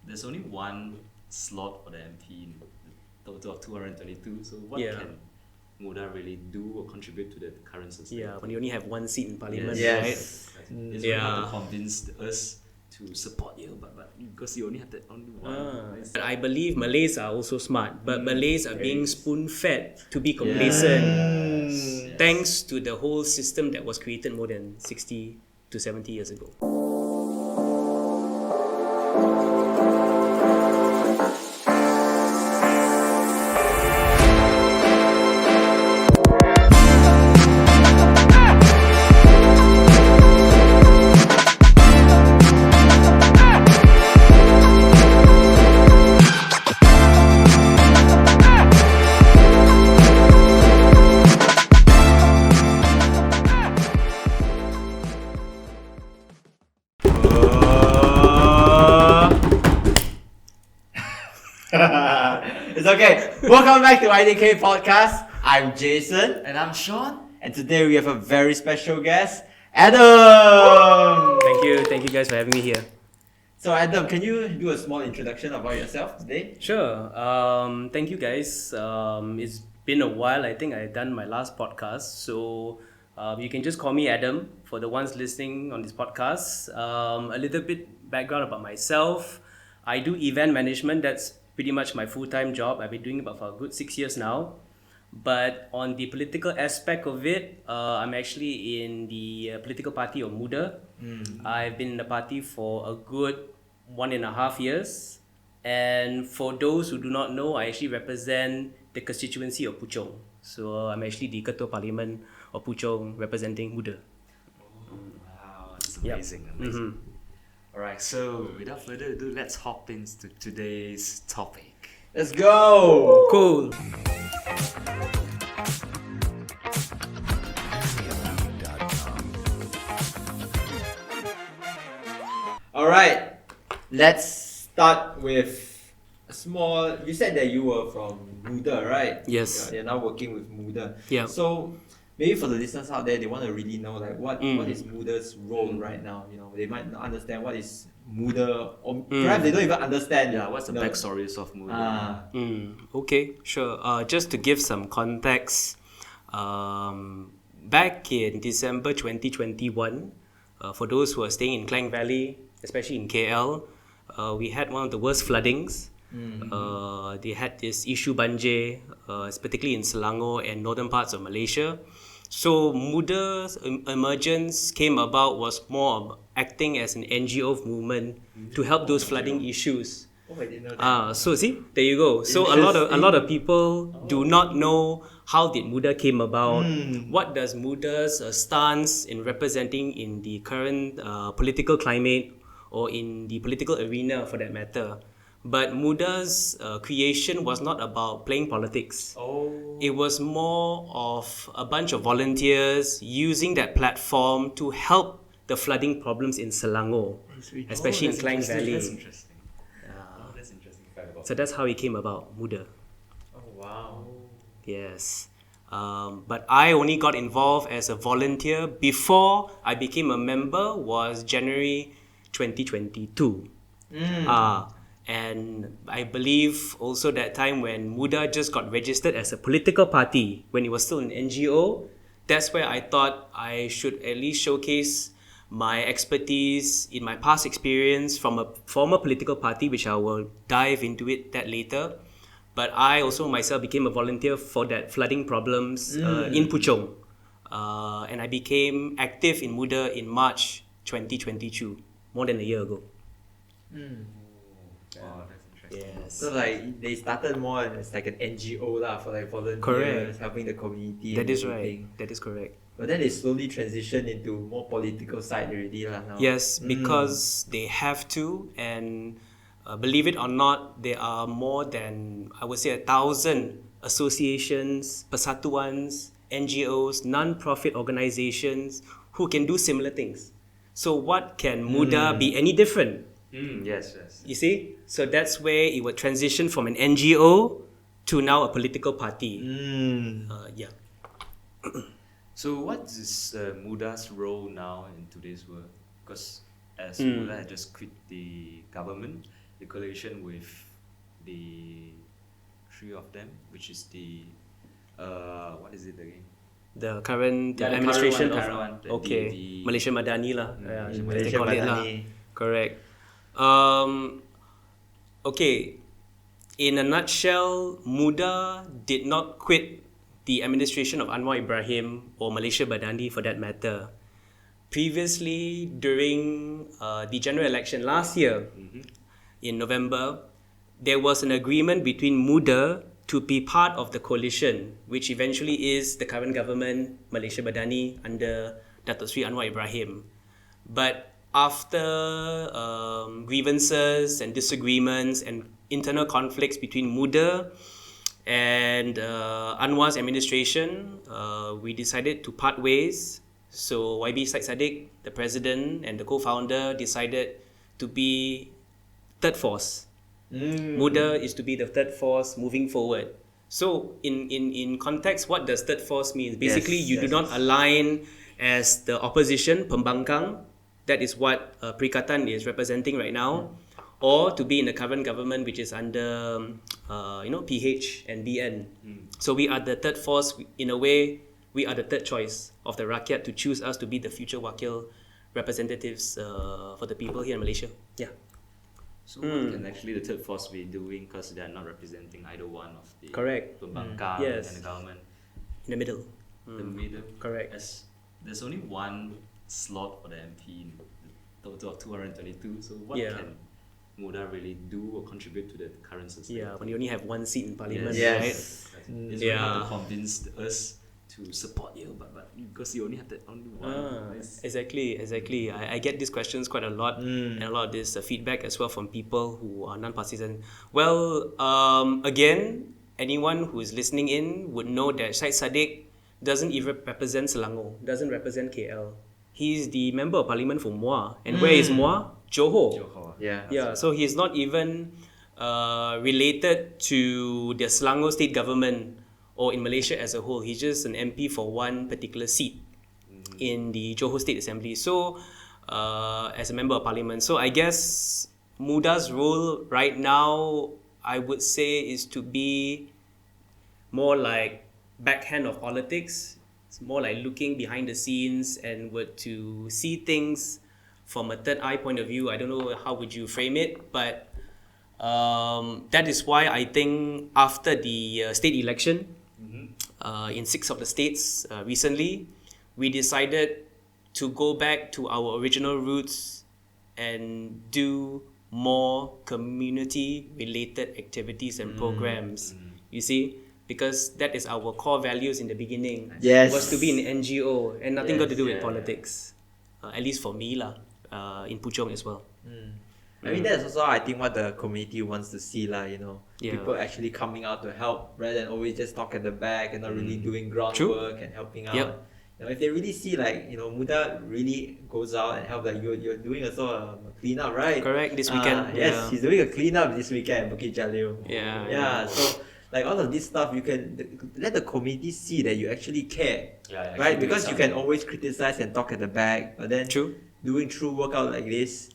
there's only one slot for the MP in the total of 222. So what can Muda really do or contribute to the current society? Yeah, when you only have one seat in Parliament, Yes. right? It's very hard to convince us to support you, but because you only have that only one. But I believe Malays are also smart, but Malays are being spoon-fed to be complacent thanks to the whole system that was created more than 60 to 70 years ago. It's okay. Welcome back to IDK podcast. I'm Jason, And I'm Sean. and today we have a very special guest, Adam. Thank you guys for having me here. So Adam, can you do a small introduction about yourself today? Sure. Thank you guys. It's been a while. I think I done my last podcast, so you can just call me Adam for the ones listening on this podcast. A little bit background about myself. I do event management. That's pretty much my full-time job. I've been doing it for a good 6 years now. But on the political aspect of it, I'm actually in the political party of Muda. I've been in the party for a good 1.5 years. And for those who do not know, I actually represent the constituency of Puchong. So I'm actually the Ketua Parlimen of Puchong representing Muda. Wow, that's amazing. Alright, so without further ado, let's hop into today's topic. Let's go. Cool. All right. Let's start with a small. You said that you were from Muda, right? Yes. You're now working with Muda. Yeah. So maybe for the listeners out there, they want to really know like what is Muda's role right now. You know, they might not understand what is Muda, or perhaps they don't even understand. Yeah, what's the backstories of Muda? Okay, sure. Just to give some context, back in December 2021, for those who are staying in Klang Valley, especially in KL, we had one of the worst floodings. They had this issue banjir, particularly in Selangor and northern parts of Malaysia. So Muda's emergence came about was more of acting as an NGO movement to help those flooding issues. Oh, I didn't know that. So see, there you go. So a lot of people do not know how did Muda came about. What does Muda's stance in representing in the current political climate or in the political arena for that matter. But Muda's creation was not about playing politics. It was more of a bunch of volunteers using that platform to help the flooding problems in Selangor, especially in Klang Valley. That's interesting. That's interesting fact about So that's how it came about, Muda. Oh wow. Yes. But I only got involved as a volunteer before I became a member was January 2022. And I believe also that time when Muda just got registered as a political party, when it was still an NGO, that's where I thought I should at least showcase my expertise in my past experience from a former political party, which I will dive into that later. But I also myself became a volunteer for that flooding problems in Puchong. And I became active in Muda in March 2022, more than a year ago. Wow, that's interesting. Yes. So like they started more as like an NGO lah for like volunteers, Correct. helping the community. That and is everything. right. That is correct. But then they slowly transition into more political side already lah now. Yes, because they have to, and believe it or not, there are more than, I would say, 1,000 associations, persatuans, NGOs, non-profit organizations who can do similar things. So what can Muda be any different? Yes. You see? So that's where it would transition from an NGO to now a political party. Yeah. So what is Muda's role now in today's world? Because as Muda had just quit the government, the coalition with the three of them, which is the what is it again? The current Yeah, the administration current one, the okay, the Malaysia Madani lah. Yeah, as they Malaysia call it lah. Madani. Correct. Okay. In a nutshell, Muda did not quit the administration of Anwar Ibrahim or Malaysia Madani for that matter. Previously, during the general election last year, in November, there was an agreement between Muda to be part of the coalition, which eventually is the current government, Malaysia Madani, under Datuk Sri Anwar Ibrahim. But after grievances and disagreements and internal conflicts between Muda and Anwar's administration, we decided to part ways. So YB Syed Saddiq, the president and the co-founder, decided to be third force. Muda is to be the third force moving forward. So in context, what does third force mean? Basically, you do not align as the opposition, pembangkang. That is what Perikatan is representing right now. Or to be in the current government, which is under PH and BN. So we are the third force. In a way, we are the third choice of the rakyat to choose us to be the future wakil representatives for the people here in Malaysia. Yeah. So what can actually the third force be doing, because they are not representing either one of the Correct. pembangkang Yes. and the government? In the middle. The middle. Correct. There's only one slot for the MP in the total of 222. So what Yeah. can Muda really do or contribute to the current society? Yeah, when you only have one seat in parliament, Yes. right? It's very hard to convince us to support you, but because you only have that only one. Exactly. I get these questions quite a lot, and a lot of this feedback as well from people who are non-partisan. Well, again, anyone who is listening in would know that Syed Saddiq doesn't even represent Selangor, doesn't represent KL. He's the member of parliament for Muar. And where is Muar? Johor. Yeah, so he's not even related to the Selangor state government or in Malaysia as a whole. He's just an MP for one particular seat in the Johor State Assembly. So, as a member of parliament. So, I guess Muda's role right now, I would say, is to be more like backhand of politics. It's more like looking behind the scenes and were to see things from a third eye point of view. I don't know how would you frame it, but that is why I think after the state election in 6 of the states recently, we decided to go back to our original roots and do more community-related activities and programs. You see? Because that is our core values in the beginning. Yes. Was to be an NGO and nothing got to do with Yeah. politics. At least for me lah, in Puchong as well. I mean, that's also I think what the community wants to see lah. Yeah. People actually coming out to help rather than always just talk at the back and not really doing groundwork and helping out. Yep. If they really see Muda really goes out and help, like you're doing also a cleanup, right? Correct, this weekend. Yes, Yeah. he's doing a cleanup this weekend, Bukit Jalil. Yeah. So like all of this stuff, you can let the community see that you actually care, Yeah, right? actually Because you doing can always criticize and talk at the back, but then True. doing true workout like this,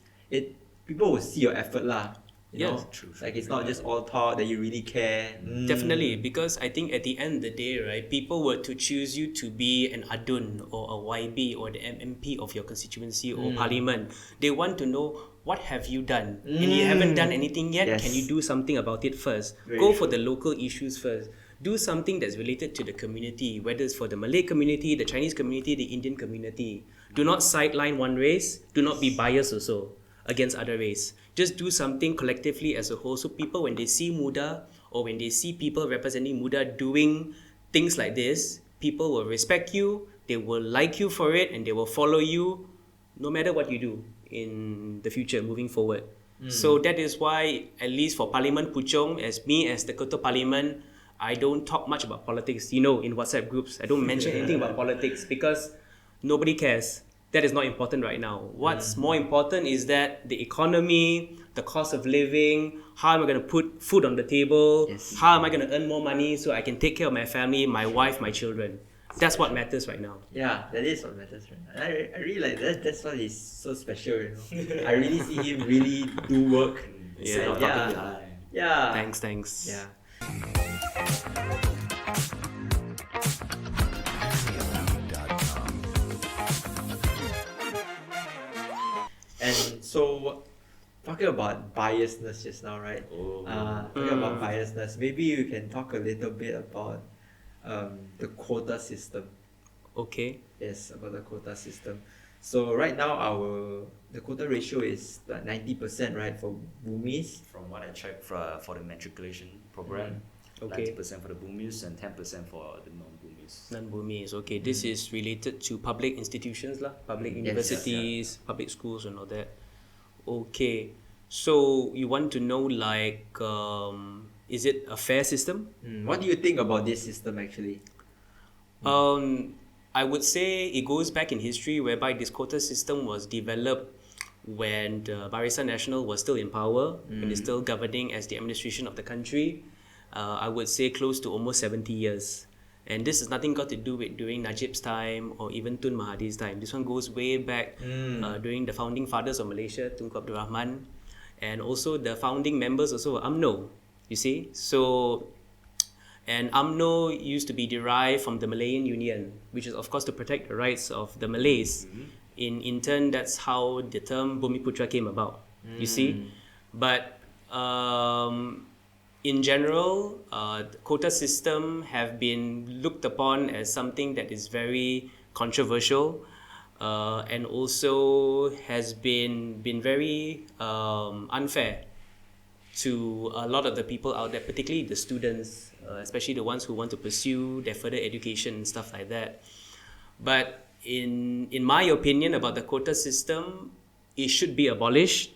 people will see your effort lah. You Yes. know? True. Like it's not just all talk, that you really care. Definitely, because I think at the end of the day, right, people were to choose you to be an adun or a YB or the MMP of your constituency or parliament. They want to know, what have you done? And you haven't done anything yet, Yes. can you do something about it first? Very Go true. for the local issues first. Do something that's related to the community, whether it's for the Malay community, the Chinese community, the Indian community. Do not sideline one race. Do not be biased also against other race. Just do something collectively as a whole, so people, when they see Muda or when they see people representing Muda doing things like this, people will respect you, they will like you for it, and they will follow you no matter what you do in the future moving forward. So that is why, at least for Parliament Puchong, as the Ketua Parlimen, I don't talk much about politics. In WhatsApp groups, I don't mention anything about politics because nobody cares. That is not important right now. What's more important is that the economy, the cost of living, how am I going to put food on the table, Yes. how am I going to earn more money so I can take care of my family, my wife, my children. That's what matters right now. Yeah, that is what matters, right? I really like that. That's why he's so special, I really see him really do work Instead of Yeah. talking behind. Yeah. Thanks. Yeah. And so, talking about biasness just now, right? Oh. Talking about biasness, maybe you can talk a little bit about the quota system. Okay. Yes, about the quota system. So right now the quota ratio is like 90%, right, for Bhumis. From what I checked for the matriculation program, Okay. 90% for the Bhumis and 10% for the non-Bhumis. Non-Burmese. Okay, this is related to public institutions lah, public Yes. universities, public schools and all that. Okay, so you want to know like, is it a fair system? What do you think about this system actually? I would say it goes back in history whereby this quota system was developed when the Barisan Nasional was still in power, when it's still governing as the administration of the country. I would say close to almost 70 years. And this has nothing got to do with during Najib's time or even Tun Mahathir's time. This one goes way back during the founding fathers of Malaysia, Tunku Abdul Rahman, and also the founding members also were UMNO, you see. So, and UMNO used to be derived from the Malayan Union, which is of course to protect the rights of the Malays. In turn, that's how the term Bumiputra came about, you see. But in general, the quota system have been looked upon as something that is very controversial and also has been very unfair to a lot of the people out there, particularly the students, especially the ones who want to pursue their further education and stuff like that. But in my opinion about the quota system, it should be abolished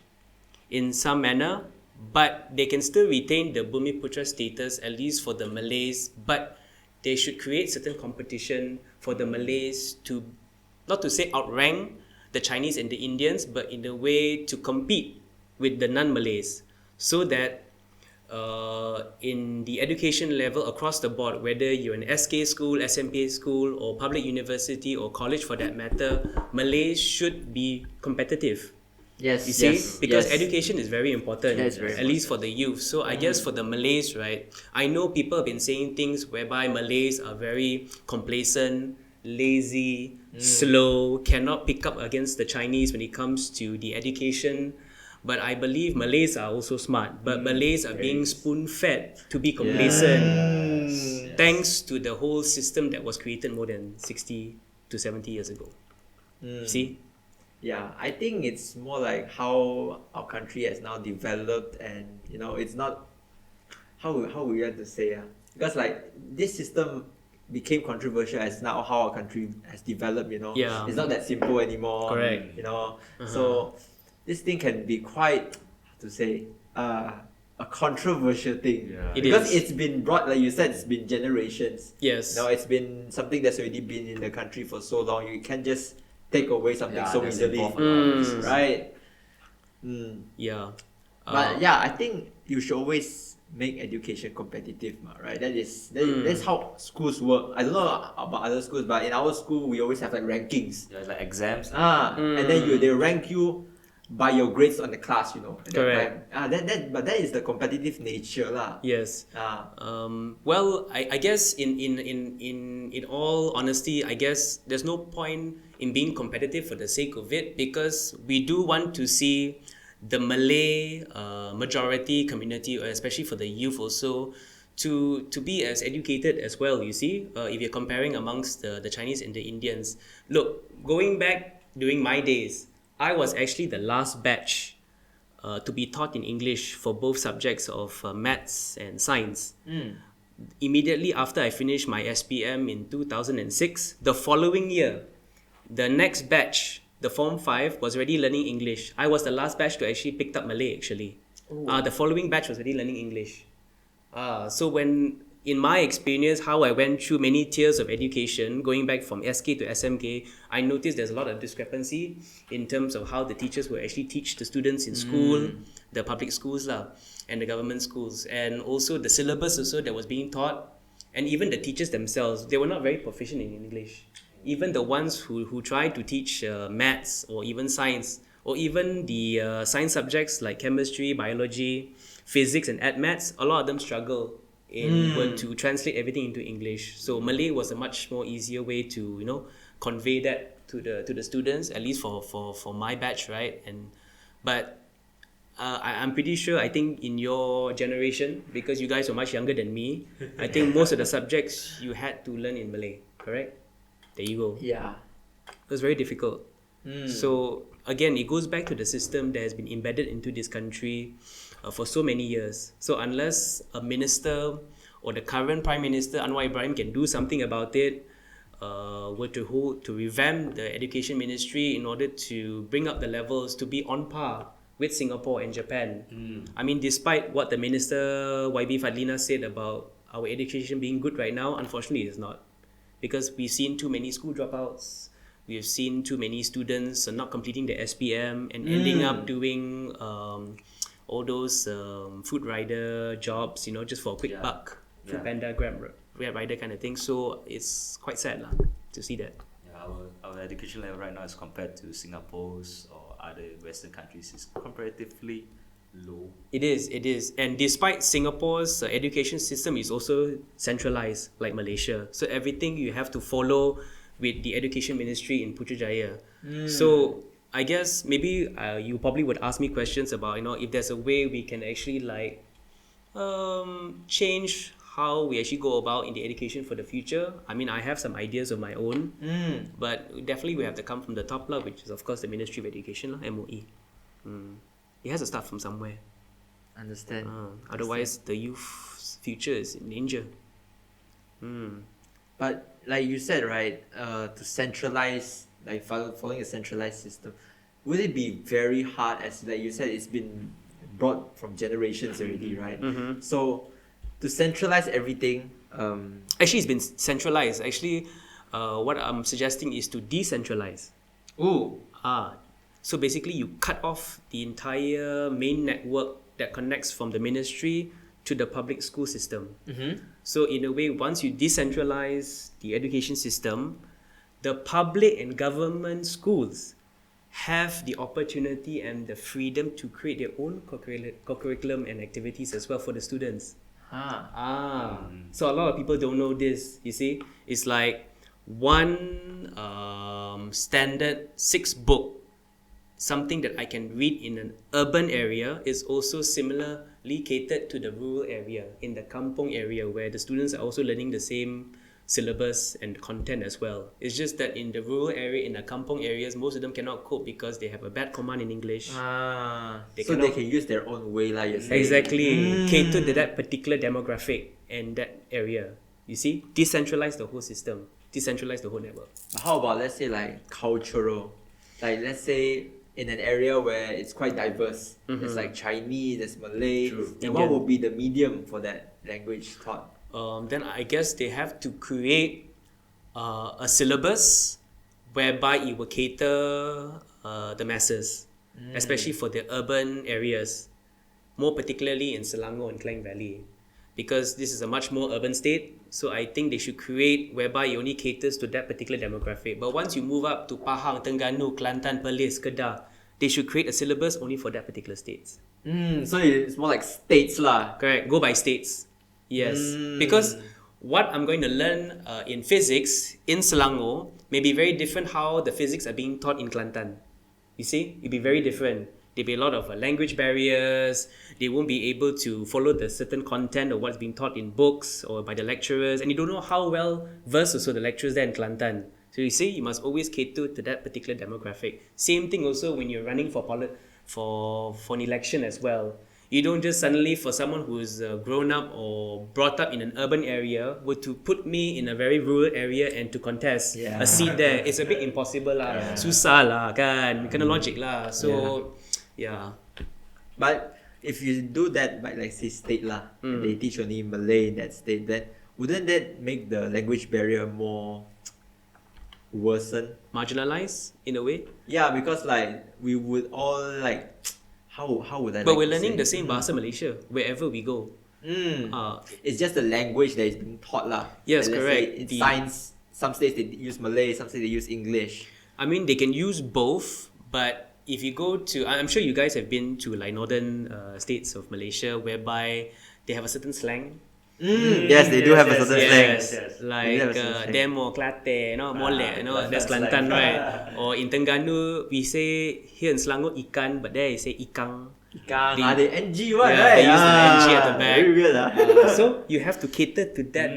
in some manner, but they can still retain the Bumiputra status, at least for the Malays, but they should create certain competition for the Malays to, not to say outrank the Chinese and the Indians, but in a way to compete with the non-Malays, so that in the education level across the board, whether you're an SK school, SMPA school, or public university or college for that matter, Malays should be competitive. Yes, You see, yes, because yes. education is very important, That is very at least for the youth. So I guess for the Malays, right, I know people have been saying things whereby Malays are very complacent, lazy, slow, cannot pick up against the Chinese when it comes to the education. But I believe Malays are also smart, but Malays are being spoon-fed to be complacent thanks to the whole system that was created more than 60 to 70 years ago. See? Yeah, I think it's more like how our country has now developed, and it's not how we have to say, because like this system became controversial as now how our country has developed. Yeah. It's not that simple anymore. Correct. So this thing can be quite, how to say, a controversial thing. Yeah. It Because is. it's been brought, like you said, it's been generations. Yes. It's been something that's already been in the country for so long. You can't just take away something so that's easily, involved in a lot of reasons. right? Yeah. But yeah, I think you should always make education competitive, right? That's how schools work. I don't know about other schools, but in our school we always have like rankings. Yeah, it's like exams. And then they rank you by your grades on the class, at that Correct. time. But that is the competitive nature, lah. Yes. Well, I guess in all honesty, I guess there's no point in being competitive for the sake of it, because we do want to see the Malay majority community, or especially for the youth also, to be as educated as well, you see, if you're comparing amongst the Chinese and the Indians. Look, going back during my days, I was actually the last batch to be taught in English for both subjects of maths and science. Immediately after I finished my SPM in 2006, the following year, the next batch, the Form 5, was already learning English. I was the last batch to actually picked up Malay, actually. The following batch was already learning English. So when, in my experience, how I went through many tiers of education, going back from SK to SMK, I noticed there's a lot of discrepancy in terms of how the teachers will actually teach the students in school, the public schools and the government schools, and also the syllabus also that was being taught, and even the teachers themselves, they were not very proficient in English. Even the ones who tried to teach maths or even science or even the science subjects like chemistry, biology, physics, and maths, a lot of them struggle were to translate everything into English. So Malay was a much more easier way to convey that to the students, at least for my batch, right? But I'm pretty sure, I think in your generation, because you guys were much younger than me, I think most of the subjects you had to learn in Malay, correct? There you go. Yeah. It was very difficult. So again, it goes back to the system that has been embedded into this country for so many years. So unless a minister or the current Prime Minister Anwar Ibrahim can do something about it, were to revamp the education ministry in order to bring up the levels to be on par with Singapore and Japan. I mean, despite what the Minister YB Fadlina said about our education being good right now, unfortunately it's not. Because we've seen too many school dropouts, we've seen too many students not completing the SPM and ending up doing all those food rider jobs, just for a quick buck, food panda, grab rider kind of thing. So it's quite sad to see that. Yeah, our education level right now as compared to Singapore's or other Western countries is comparatively low. It is. And despite Singapore's education system is also centralized like Malaysia. So everything you have to follow with the education ministry in Putrajaya. So I guess maybe you probably would ask me questions about, if there's a way we can actually change how we actually go about in the education for the future. I mean, I have some ideas of my own, but definitely we have to come from the top level, which is of course the Ministry of Education, MOE. It has to start from somewhere. Understand. Otherwise, the youth's future is in danger. But like you said, right, to centralize, like following a centralized system, would it be very hard? As like you said, it's been brought from generations already, right? So to centralize everything, actually, it's been centralized. Actually, what I'm suggesting is to decentralize. So basically, you cut off the entire main network that connects from the ministry to the public school system. So in a way, once you decentralize the education system, the public and government schools have the opportunity and the freedom to create their own curriculum and activities as well for the students. So a lot of people don't know this, you see. It's like one standard 6-book, something that I can read in an urban area, is also similarly catered to the rural area, in the kampong area, where the students are also learning the same syllabus and content as well. It's just that in the rural area, in the kampong areas, most of them cannot cope because they have a bad command in English. They can use their own way, like you're saying. Exactly. Cater to that particular demographic and that area. You see? Decentralize the whole system. Decentralize the whole network. But how about, let's say, like cultural? Like, let's say in an area where it's quite diverse. There's like Chinese, there's Malay. Then what would be the medium for that language taught? Then I guess they have to create a syllabus whereby it will cater the masses, especially for the urban areas, more particularly in Selangor and Klang Valley, because this is a much more urban state. So I think they should create whereby it only caters to that particular demographic. But once you move up to Pahang, Terengganu, Kelantan, Perlis, Kedah, they should create a syllabus only for that particular states. So it's more like states lah. Correct. Go by states. Yes. Because what I'm going to learn in physics in Selangor may be very different how the physics are being taught in Kelantan. You see? It'll be very different. There'll be a lot of language barriers. They won't be able to follow the certain content of what's being taught in books or by the lecturers. And you don't know how well versed also the lecturers there in Kelantan. So you see, you must always cater to that particular demographic. Same thing also when you're running for an election as well. You don't just suddenly, for someone who's grown up or brought up in an urban area, were to put me in a very rural area and to contest a seat there. It's a bit impossible lah. Susah lah kan. Kena logic lah. So, yeah. But if you do that by like say state lah, and they teach only Malay in that state, then wouldn't that make the language barrier more worsen? Marginalized in a way? Yeah, because like we would all like, how would I? But we're learning the same Bahasa Malaysia wherever we go. It's just the language that is being taught lah. Yes, and correct. In science, some states they use Malay, some states they use English. I mean, they can use both, but if you go to, I'm sure you guys have been to like northern states of Malaysia, whereby they have a certain slang. Yes, they do have a certain slang. Yes. Like they're more Kelate, Molek, that's Kelantan, right? Or in Terengganu, we say here in Selangor ikan, but there you say ikang. Ikang, the NG one, Yeah, right? they use the NG at the back. Very weird, So you have to cater to that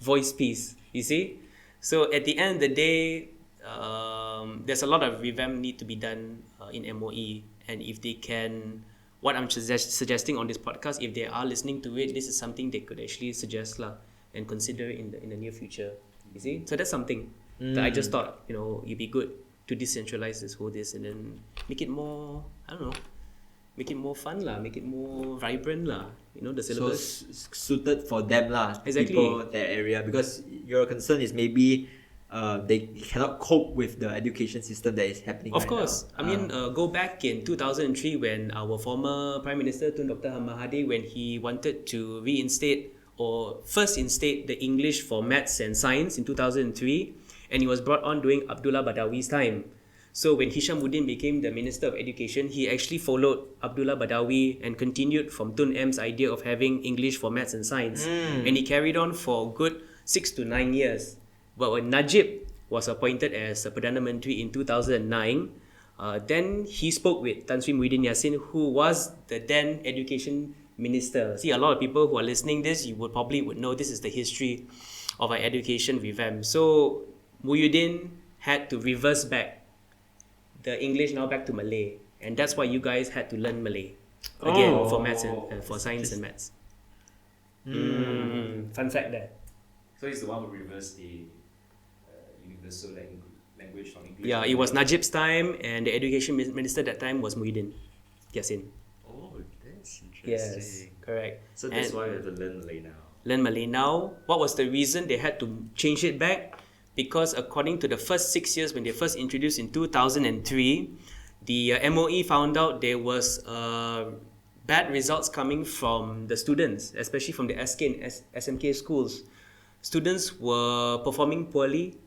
voice piece, you see? So at the end of the day, there's a lot of revamp need to be done in MOE, and if they can, what I'm suggesting on this podcast, if they are listening to it, this is something they could actually suggest and consider in the near future. You see, so that's something that I just thought it'd be good to decentralize this and then make it more, I don't know, make it more fun make it more vibrant the syllabus. So suited for them Exactly. People their area, because your concern is maybe they cannot cope with the education system that is happening. Of course. now. I mean, go back in 2003 when our former Prime Minister Tun Dr. Mahathir, when he wanted to reinstate or first instate the English for maths and science in 2003, and he was brought on during Abdullah Badawi's time. So when Hishamuddin became the Minister of Education, he actually followed Abdullah Badawi and continued from Tun M's idea of having English for maths and science. And he carried on for a good 6 to 9 years. But when Najib was appointed as a Perdana Menteri in 2009, then he spoke with Tan Sri Muhyiddin Yassin, who was the then Education Minister. See, a lot of people who are listening this, you would know this is the history of our education revamp. So Muhyiddin had to reverse back the English now back to Malay, and that's why you guys had to learn Malay again for maths and for science and maths. Fun fact there. So he's the one who reversed the universal language from English. Yeah, it was Najib's time, and the education minister that time was Muhyiddin Yassin. Oh, that's interesting. Yes, correct. So that's And why we have to learn Malay now. learn Malay now. What was the reason they had to change it back? Because according to the first 6 years when they first introduced in 2003, the MOE found out there was bad results coming from the students, especially from the SK and SMK schools. Students were performing poorly,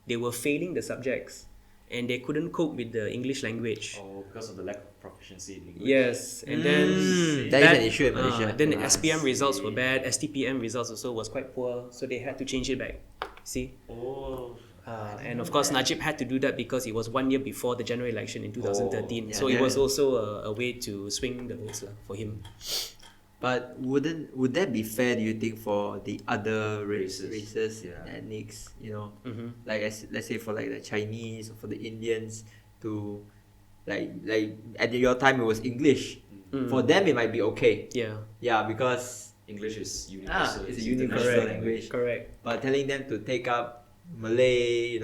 they were failing the subjects, and they couldn't cope with the English language. Oh, because of the lack of proficiency in English. Yes, and then that is an issue in Malaysia. then the SPM results were bad, STPM results also was quite poor, so they had to change it back. See? Oh. And of course, Najib had to do that because it was 1 year before the general election in 2013. yeah, so it was also a way to swing the votes for him. But would that be fair, do you think, for the other races Yeah. ethnics, like let's say for like the Chinese or for the Indians to like at your time it was English. For them it might be okay. Yeah. Because English is universal. it's a international universal language. Correct. But telling them to take up Malay,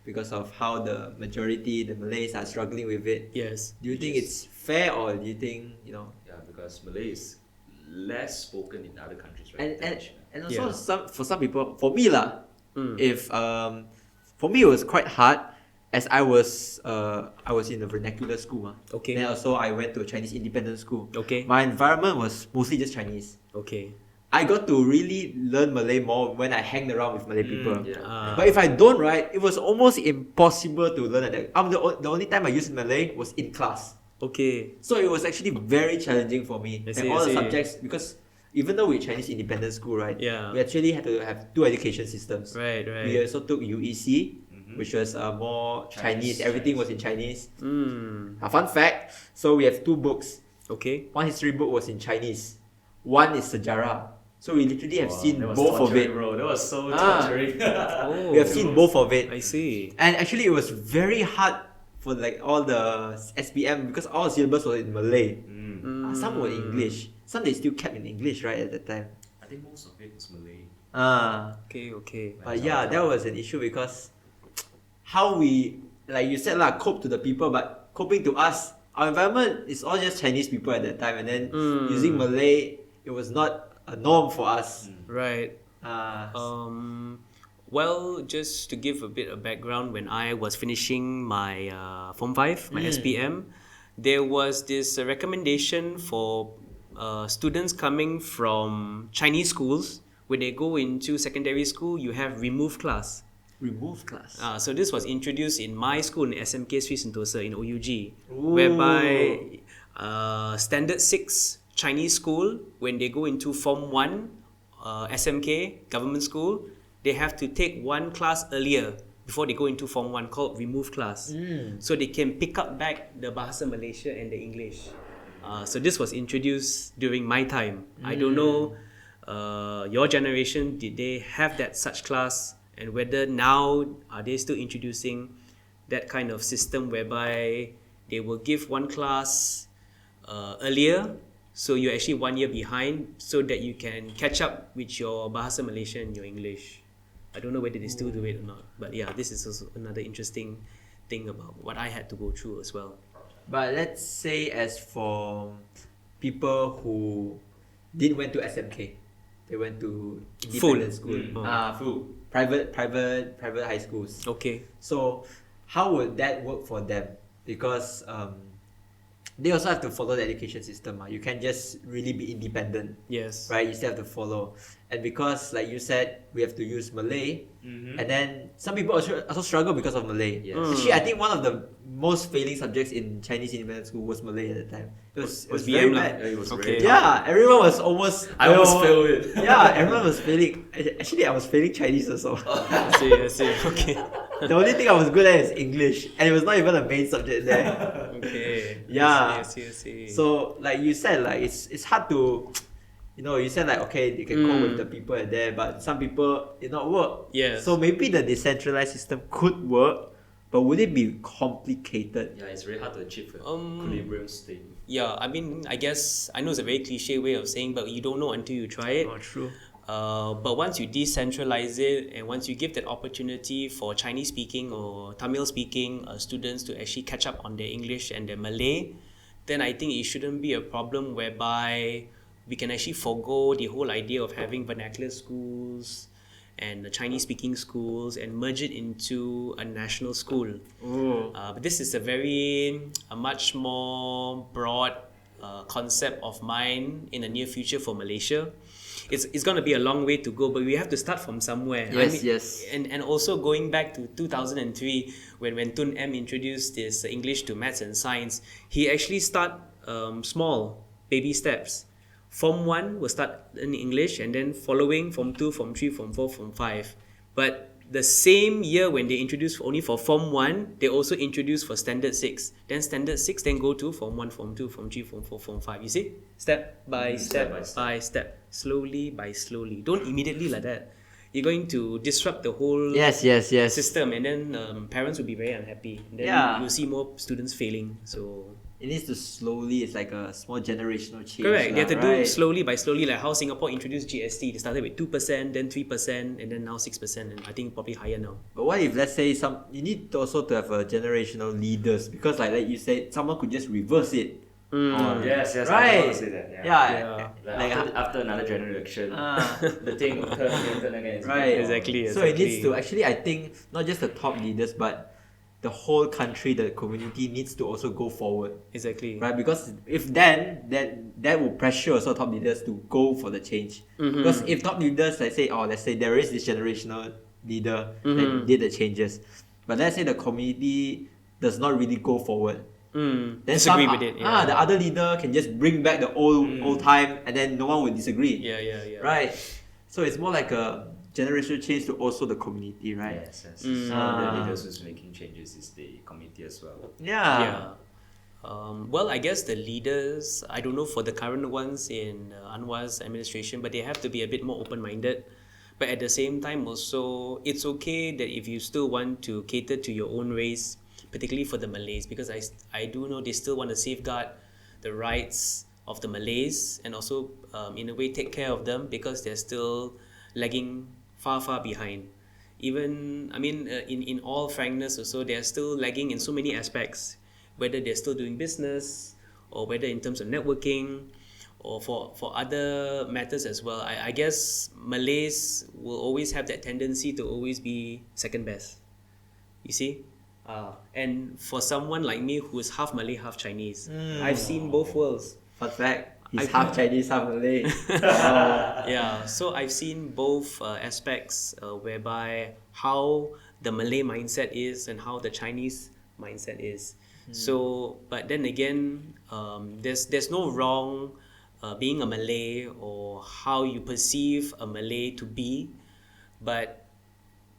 because of how the Malays are struggling with it. Yes. Do you think it's fair, or do you think Yeah, because Malay is less spoken in other countries, right? and also for some people, for me if for me it was quite hard, as I was in a vernacular school. Okay. Then also I went to a Chinese independent school. Okay. My environment was mostly just Chinese. Okay. I got to really learn Malay more when I hanged around with Malay people. Yeah. But if I don't, right, it was almost impossible to learn at that. The only time I used Malay was in class. Okay. So it was actually very challenging for me. I And see, all I the see. subjects, because even though we're Chinese independent school, right, Yeah. we actually had to have two education systems. Right. We also took UEC, which was more Chinese. Everything was in Chinese. A fun fact, so we have two books. Okay. One history book was in Chinese. One is Sejarah. So we literally have seen that was both of torturing, it. bro. That was so Ah. torturing. Oh, We have seen both of it. I see. And actually it was very hard for like all the SPM, because all the syllabus was in Malay. Some were English. Some they still kept in English, right, at that time. I think most of it was Malay. Okay. But yeah, that was an issue, because how we, like you said cope to the people, but coping to us, our environment is all just Chinese people at that time, and then using Malay, it was not a norm for us. Right. Well, just to give a bit of background, when I was finishing my Form 5, my SPM, there was this recommendation for students coming from Chinese schools. When they go into secondary school, you have removed class. Remove class. So this was introduced in my school in SMK Sri Sentosa in OUG, Ooh. whereby Standard 6 Chinese school, when they go into Form 1 SMK government school, they have to take one class earlier before they go into Form 1 called remove class. So they can pick up back the Bahasa Malaysia and the English. So this was introduced during my time. I don't know your generation, did they have that such class? And whether now are they still introducing that kind of system whereby they will give one class earlier, so you're actually 1 year behind, so that you can catch up with your Bahasa Malaysia and your English. I don't know whether they still do it or not, but yeah, this is also another interesting thing about what I had to go through as well. But let's say as for people who didn't went to SMK, they went to independent school, Full. private high schools. Okay. So how would that work for them? Because they also have to follow the education system. You can't just really be independent. Yes. Right? You still have to follow. And because, like you said, we have to use Malay, and then some people also struggle because of Malay. Yes. Actually, I think one of the most failing subjects in Chinese independent school was Malay at the time. It was very BM lah. bad. It was Okay. very Yeah, everyone was almost. I almost failed it. Yeah, everyone was failing. Actually, I was failing Chinese also. I see. Okay. The only thing I was good at is English, and it was not even a main subject there. Okay. Yeah. I see. So, like you said, like it's hard to, you said like okay, they can cope with the people at there, but some people it not work. Yes. So maybe the decentralized system could work, but would it be complicated? Yeah, it's very hard to achieve an equilibrium state. Yeah, I mean, I guess I know it's a very cliche way of saying, but you don't know until you try it. Oh, true. But once you decentralize it, and once you give that opportunity for Chinese speaking or Tamil speaking students to actually catch up on their English and their Malay, then I think it shouldn't be a problem whereby we can actually forego the whole idea of having vernacular schools and the Chinese speaking schools and merge it into a national school. But this is a much more broad concept of mine in the near future for Malaysia. It's going to be a long way to go, but we have to start from somewhere. Yes. And also going back to 2003 when Tun M introduced this English to maths and science, he actually start small, baby steps. Form 1 will start in English, and then following Form 2, Form 3, Form 4, Form 5. But the same year when they introduced only for Form 1, they also introduced for Standard 6. Then Standard 6 then go to Form 1, Form 2, Form 3, Form 4, Form 5. You see? Step by step by step. Slowly by slowly. Don't immediately like that. You're going to disrupt the whole Yes. system, and then parents will be very unhappy. And then you'll see more students failing. So It needs to slowly. It's like a small generational change. correct. They have to do right? slowly by slowly, like how Singapore introduced GST. They started with 2%, then 3%, and then now 6%, and I think probably higher now. But what if, let's say, you need also to have a generational leaders, because like you said, someone could just reverse it. Yes, Right. I was say that. Yeah. Like after another general election, the thing will turn again. Right. Exactly. So it needs to actually, I think, not just the top leaders, but the whole country, the community needs to also go forward. Exactly. Right, because if then that will pressure also top leaders to go for the change. Because if top leaders, let's say there is this generational leader that did the changes, but let's say the community does not really go forward, then disagree with it. Yeah. the other leader can just bring back the old time, and then no one will disagree. Yeah. Right. So it's more like a generational change to also the community, right? Yes. Some of the leaders who's making changes is the community as well. Yeah. Well, I guess the leaders, I don't know for the current ones in Anwar's administration, but they have to be a bit more open-minded. But at the same time also, it's okay that if you still want to cater to your own race, particularly for the Malays, because I do know they still want to safeguard the rights of the Malays and also in a way take care of them, because they're still lagging far behind. Even, I mean, in all frankness also, they're still lagging in so many aspects, whether they're still doing business or whether in terms of networking or for other matters as well. I guess Malays will always have that tendency to always be second best. You see? And for someone like me who is half Malay, half Chinese, I've seen both worlds. Fun fact, he's half Chinese, half Malay. Yeah, so I've seen both aspects whereby how the Malay mindset is and how the Chinese mindset is. So, but then again, there's no wrong being a Malay or how you perceive a Malay to be, but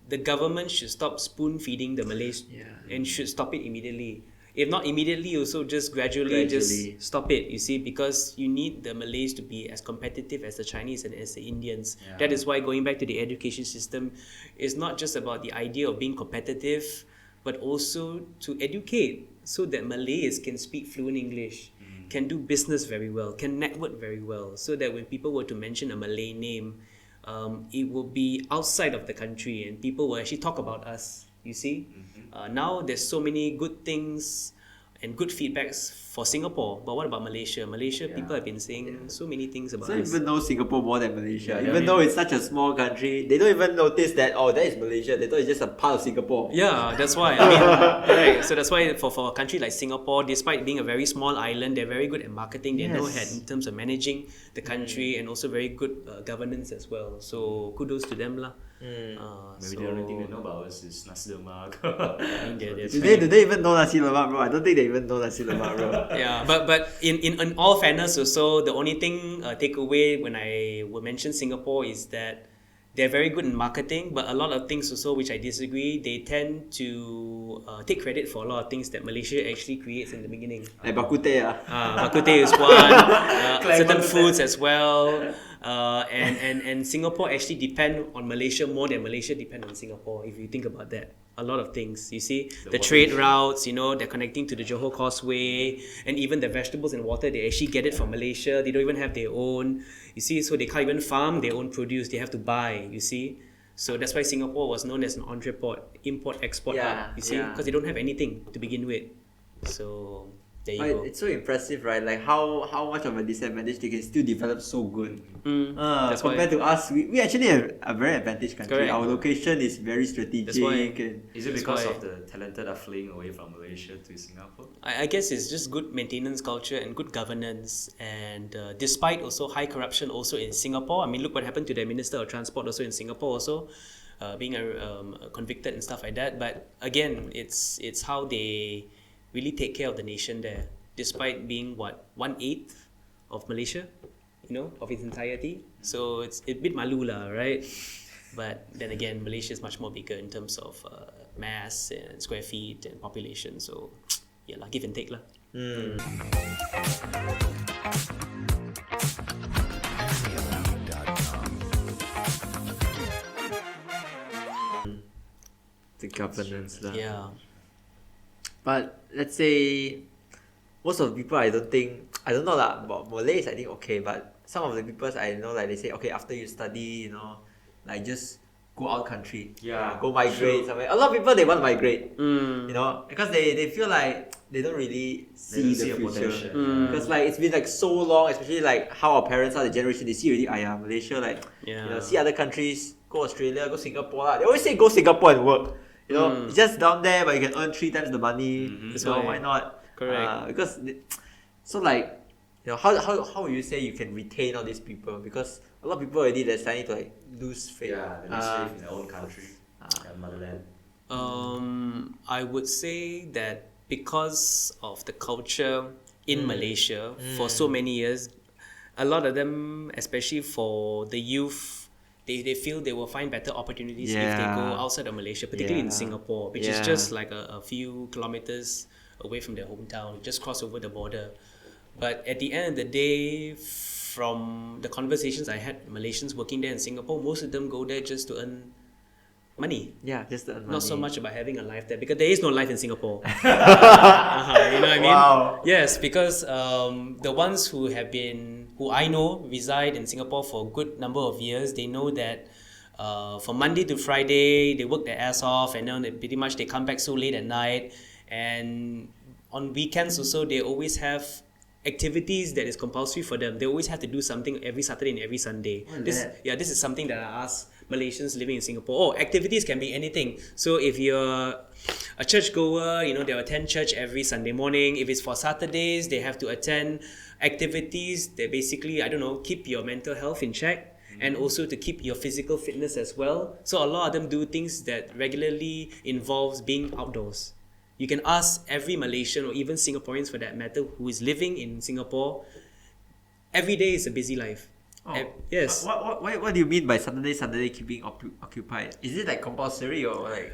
the government should stop spoon feeding the Malays and should stop it immediately. If not immediately, also just gradually just stop it, you see, because you need the Malays to be as competitive as the Chinese and as the Indians. That is why going back to the education system is not just about the idea of being competitive, but also to educate so that Malays can speak fluent English, can do business very well, can network very well, so that when people were to mention a Malay name, it will be outside of the country and people will actually talk about us, you see. Now there's so many good things and good feedbacks for Singapore, but what about Malaysia? People have been saying so many things about us. Even know Singapore more than Malaysia, even though it's such a small country, they don't even notice that, oh, that is Malaysia. They thought it's just a part of Singapore. Yeah, that's why. I mean, right. So that's why for a country like Singapore, despite being a very small island, they're very good at marketing. They know ahead in terms of managing the country and also very good governance as well. So kudos to them lah. Maybe the only thing they know about us is nasi lemak. Do they even know nasi lemak, bro? I don't think they even know nasi lemak, bro. Yeah, but in all fairness also, the only thing takeaway when I will mention Singapore is that they're very good in marketing, but a lot of things also which I disagree, they tend to take credit for a lot of things that Malaysia actually creates in the beginning. Like bak kut teh, bak kut teh is one, certain foods as well, and Singapore actually depend on Malaysia more than Malaysia depend on Singapore, if you think about that. A lot of things, you see, the trade routes, you know, they're connecting to the Johor Causeway, and even the vegetables and water, they actually get it from Malaysia. They don't even have their own, you see, so they can't even farm their own produce. They have to buy, you see. So that's why Singapore was known as an entrepot, import-export hub, you see, because they don't have anything to begin with. So there you go. It's so impressive, right? Like how much of a disadvantage they can still develop so good. Compared to us, we actually have a very advantaged country. Correct. Our location is very strategic. Is it because of the talented are fleeing away from Malaysia to Singapore? I guess it's just good maintenance culture and good governance, and despite also high corruption also in Singapore. I mean, look what happened to the Minister of Transport also in Singapore also, being convicted and stuff like that. But again, it's how they really take care of the nation there, despite being 1/8 of Malaysia, you know, of its entirety. So it's a bit malu lah, right? But then again, Malaysia is much more bigger in terms of mass and square feet and population. So yeah lah, give and take lah. The governance lah. Yeah. But let's say most of the people, I don't know lah, about Malays, I think okay, but some of the people I know, like they say, okay, after you study, you know, like just go out country, go migrate somewhere. A lot of people, they want to migrate, you know, because they feel like they don't really see the future. Because like it's been like so long, especially like how our parents are, the generation, they see already, Malaysia, like, you know, see other countries, go Australia, go Singapore lah. They always say go Singapore and work. You know, it's just down there, but you can earn 3 times the money. So why not? Correct. Because so like, you know, how would you say you can retain all these people? Because a lot of people already, they're starting to like lose faith. Yeah, they lose faith in their own country, their motherland. I would say that because of the culture in Malaysia for so many years, a lot of them, especially for the youth, they feel they will find better opportunities if they go outside of Malaysia, particularly in Singapore, which is just like a few kilometers away from their hometown, just cross over the border. But at the end of the day, from the conversations I had with Malaysians working there in Singapore, most of them go there just to earn money. Yeah, just to earn money. Not so much about having a life there, because there is no life in Singapore. You know what I mean? Wow. Yes, because the ones who I know reside in Singapore for a good number of years, they know that from Monday to Friday, they work their ass off, and then pretty much they come back so late at night. And on weekends also, they always have activities that is compulsory for them. They always have to do something every Saturday and every Sunday. This is something that I ask Malaysians living in Singapore. Activities can be anything. So if you're a church goer, you know, they'll attend church every Sunday morning. If it's for Saturdays, they have to attend activities that basically, I don't know, keep your mental health in check. and also to keep your physical fitness as well. So a lot of them do things that regularly involves being outdoors. You can ask every Malaysian or even Singaporeans for that matter who is living in Singapore. Every day is a busy life. Yes. What do you mean by Saturday keeping occupied? Is it like compulsory or like?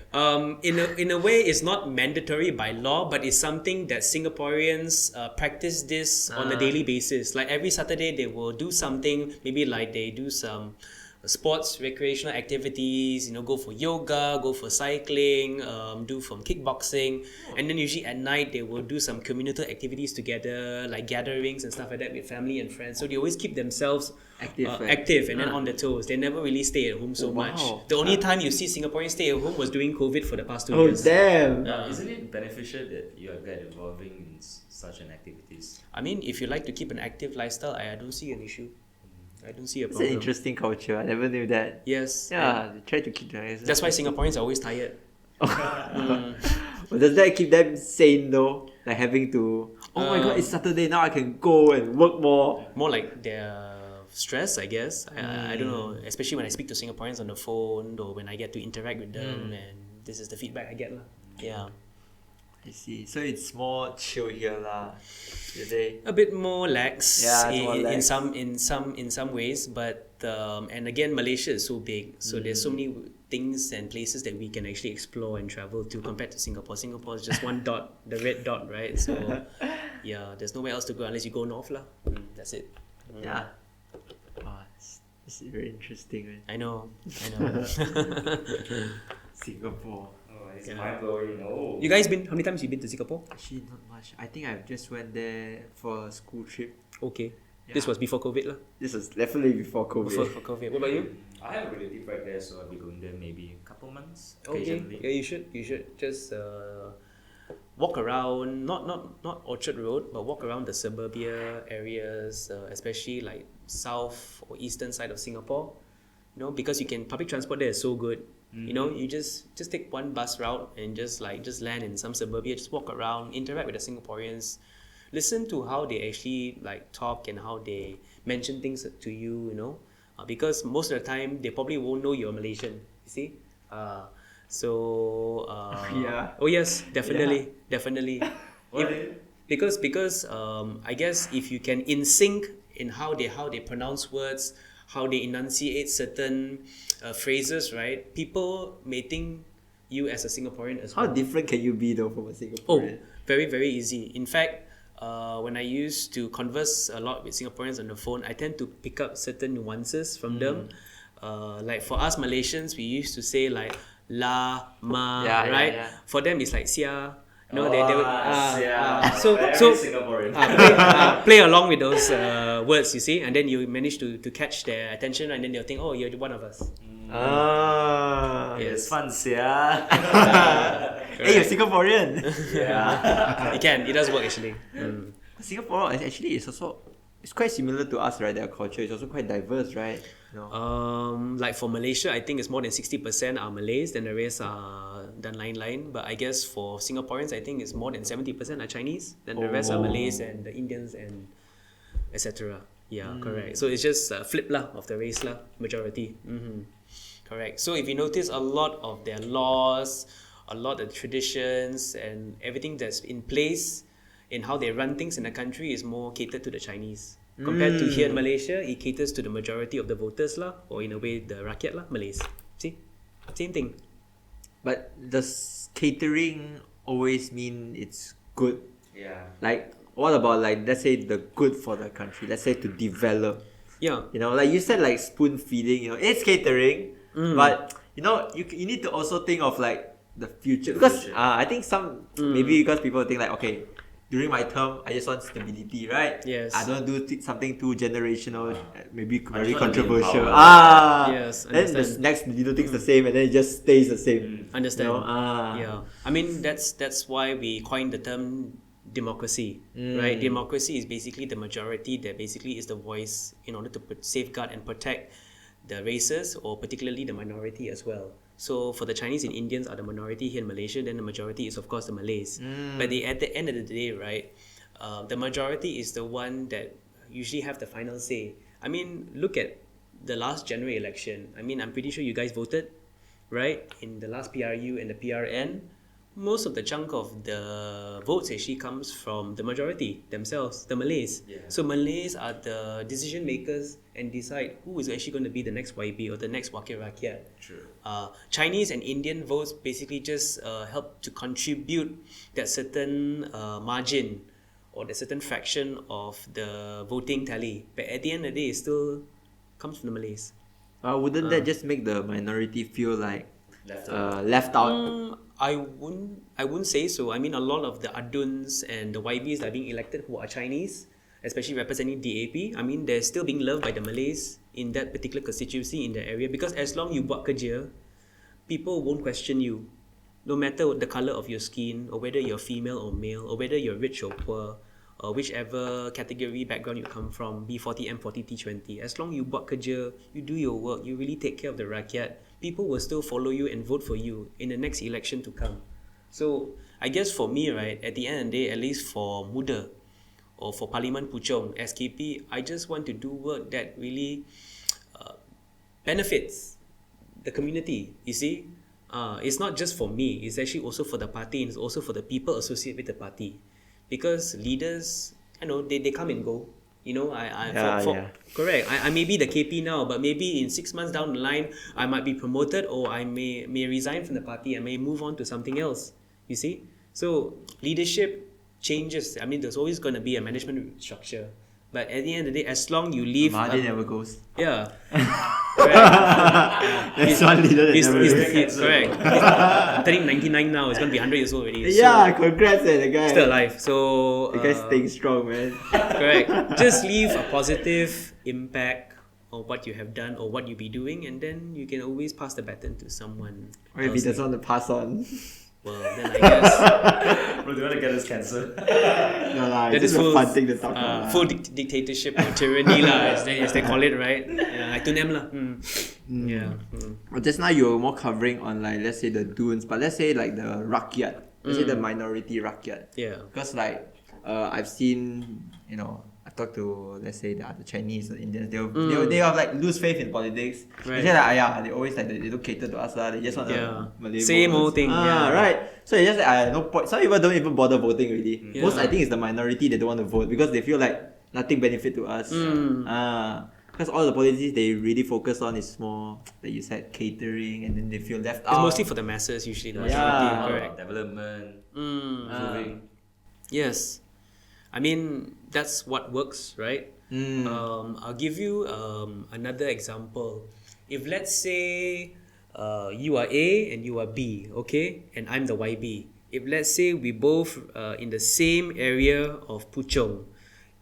In a way, it's not mandatory by law, but it's something that Singaporeans practice this on a daily basis. Like every Saturday, they will do something. Maybe like they do some sports, recreational activities. Go for yoga, go for cycling, do from kickboxing, and then usually at night they will do some communal activities together, like gatherings and stuff like that with family and friends. So they always keep themselves active and then on the toes. They never really stay at home so much. The only time you see Singaporeans stay at home was during COVID for the past 2 years. Oh damn! Isn't it beneficial that you get involving in such an activities? I mean, if you like to keep an active lifestyle, I don't see an issue. I don't see a It's problem. an interesting culture. I never knew that. Yes. Yeah, they try to keep the. That's why Singaporeans are always tired. But does that keep them sane though? Like having to, oh my god, it's Saturday now. I can go and work more. More like they're stressed, I guess. I don't know. Especially when I speak to Singaporeans on the phone or when I get to interact with them, and this is the feedback I get lah. Yeah. I see. So it's more chill here lah. Today. A bit more lax, Yeah, it's more lax. in some ways, but and again, Malaysia is so big, so there's so many things and places that we can actually explore and travel to compared to Singapore. Singapore is just one dot, the red dot, right? So yeah, there's nowhere else to go unless you go north lah. That's it. Yeah. Wow, this is very interesting, man. I know. Singapore. It's mind-blowing. Oh. You guys how many times you been to Singapore? Actually, not much. I think I just went there for a school trip. Okay. Yeah. This was before COVID lah. This was definitely before COVID. Before COVID. What about you? I have a relative right there, so I'll be going there maybe a couple months Okay. occasionally. Yeah, you should just walk around, not Orchard Road, but walk around the suburbia areas, especially like south or eastern side of Singapore. Because you can public transport there is so good. You just take one bus route and just land in some suburbia, just walk around, interact with the Singaporeans, listen to how they actually like talk and how they mention things to you, because most of the time they probably won't know you're Malaysian, you see. Yeah. Oh yes, definitely. What? Because I guess if you can in sync in how they pronounce words, how they enunciate certain phrases, right? People may think you as a Singaporean as well. How different can you be though from a Singaporean? Very, very easy. In fact, when I used to converse a lot with Singaporeans on the phone, I tend to pick up certain nuances from them. Like for us Malaysians, we used to say like la, ma, right? Yeah. For them, it's like sia. They would so Singaporean. play along with those words, you see, and then you manage to catch their attention, and then they'll think, oh, you're one of us. It's fun, yeah. Hey, you're Singaporean. Yeah. It does work actually. Singapore actually is also, it's quite similar to us, right? Their culture is also quite diverse, right? Like for Malaysia, I think it's more than 60% are Malays, then the rest are dan lain-lain. But I guess for Singaporeans, I think it's more than 70% are Chinese, then the rest are Malays and the Indians and etc. Yeah, correct. So it's just a flip lah of the race lah, majority. Correct. So if you notice, a lot of their laws, a lot of traditions and everything that's in place in how they run things in the country is more catered to the Chinese. Compared to here in Malaysia, it caters to the majority of the voters lah, or in a way the rakyat lah, Malays. See? Same thing. But does catering always mean it's good? Yeah. Like, what about like, let's say the good for the country, let's say to develop? Yeah. Like you said, like spoon feeding, it's catering, but you need to also think of like the future. Because I think maybe because people think like, okay, during my term, I just want stability, right? Yes. I don't do something too generational, maybe very just want to be in controversial. power. Yes, Then the understand. next leader thinks the same, and then it just stays the same. Understand. Ah. Yeah. I mean, that's why we coined the term democracy, right? Democracy is basically the majority that basically is the voice in order to safeguard and protect the races, or particularly the minority as well. So for the Chinese and Indians are the minority here in Malaysia, then the majority is of course the Malays. But at the end of the day, right, the majority is the one that usually have the final say. I mean, look at the last general election, I mean, I'm pretty sure you guys voted, right? In the last PRU and the PRN, most of the chunk of the votes actually comes from the majority themselves, the Malays. Yeah. So Malays are the decision makers and decide who is actually going to be the next YB or the next Wakil Rakyat. True. Chinese and Indian votes basically just help to contribute that certain margin or the certain fraction of the voting tally. But at the end of the day, it still comes from the Malays. Wouldn't that just make the minority feel like Left out? I wouldn't say so. I mean, a lot of the Aduns and the YBs that are being elected who are Chinese, especially representing DAP, I mean, they're still being loved by the Malays in that particular constituency in the area, because as long you buat kerja, people won't question you, no matter the colour of your skin, or whether you're female or male, or whether you're rich or poor, or whichever category background you come from, B40, M40, T20. As long you buat kerja, you do your work, you really take care of the rakyat, people will still follow you and vote for you in the next election to come. So I guess for me, right, at the end of the day, at least for Muda or for Parlimen Puchong, SKP, I just want to do work that really benefits the community, you see. It's not just for me, it's actually also for the party, and it's also for the people associated with the party. Because leaders, they come and go. Correct. I may be the KP now, but maybe in 6 months down the line, I might be promoted, or I may resign from the party. I may move on to something else. You see? So leadership changes. I mean, there's always going to be a management structure. But at the end of the day, as long you leave... Mahdi never goes. Yeah. There's one leader that never goes. Correct. He's turning 99 now. He's going to be 100 years old already. Yeah, congrats, the guy. Still alive. So... The guy's staying strong, man. Correct. Just leave a positive impact on what you have done or what you be doing, and then you can always pass the baton to someone. Or if he doesn't want to pass on. Well, then I guess... Bro, do you want to get us cancelled? No lah, that it's is just a full, fun thing to talk about. full dictatorship or tyranny lah, as they call it, right? I to them lah. Yeah. But just now you were more covering on, like, let's say the dunes, but let's say like the rakyat, let's say the minority rakyat. Yeah. Because like I've seen, I talked to, let's say, the other Chinese or Indians, they have like lose faith in politics. Right. They say like, they always like, they don't cater to us lah, they just want to Malay Same voters. old thing. Yeah. Right. So it's just like, no point. Some people don't even bother voting really. Yeah. Most, I think, is the minority that don't want to vote because they feel like nothing benefit to us. Because all the policies they really focus on is more, like you said, catering, and then they feel left out. It's mostly for the masses usually. The majority, Yeah. correct. Development, Mm. Yes. I mean, that's what works, right? I'll give you another example. If let's say you are A and you are B, okay? And I'm the YB. If let's say we both in the same area of Puchong,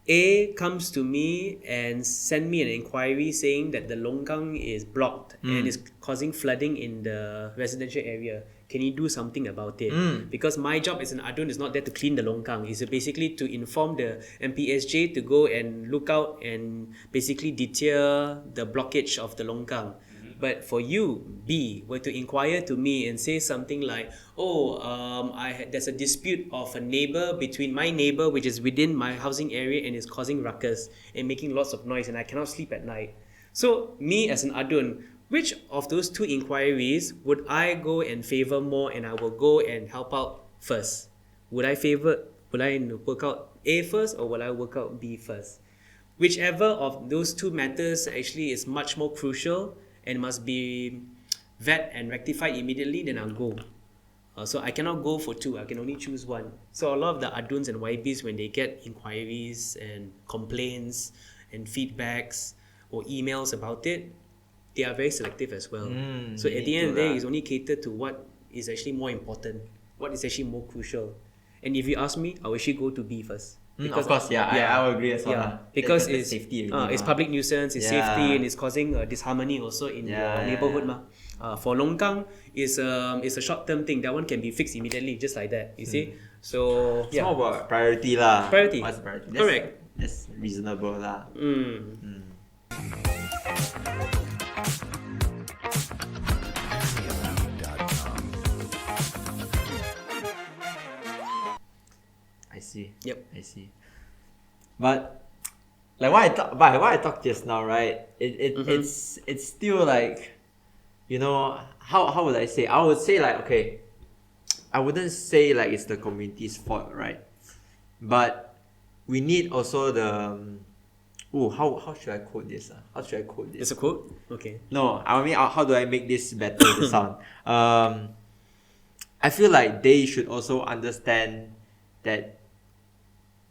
A comes to me and send me an inquiry saying that the longkang is blocked and is causing flooding in the residential area. Can you do something about it? Because my job as an adun is not there to clean the longkang. It's basically to inform the MPSJ to go and look out and basically deter the blockage of the longkang. But for you, B, were to inquire to me and say something like, there's a dispute of a neighbor between my neighbor, which is within my housing area and is causing ruckus and making lots of noise and I cannot sleep at night. So me as an adun, which of those two inquiries would I go and favour more, and I will go and help out first? Would I work out A first, or will I work out B first? Whichever of those two matters actually is much more crucial and must be vet and rectified immediately, then I'll go. So I cannot go for two, I can only choose one. So a lot of the aduns and YBs, when they get inquiries and complaints and feedbacks or emails about it, they are very selective as well. So at the end of the day, it's only catered to what is actually more important, what is actually more crucial. And if you ask me, I will actually go to B first. Of course, I will agree as well. Yeah, because that's it's safety. It's public nuisance, it's safety, and it's causing disharmony also in your neighborhood. For longkang, it's a short-term thing. That one can be fixed immediately, just like that. You see, so it's more about priority lah. Priority. What's priority? Correct. That's reasonable lah. I see. Yep. I see. But like what I talked just now, right? It's still like, you know, how would I say? I would say like, okay, I wouldn't say like it's the community's fault, right? But we need also the how should I quote this? How should I quote this? It's a quote? Okay. No, I mean, how do I make this better to sound? I feel like they should also understand that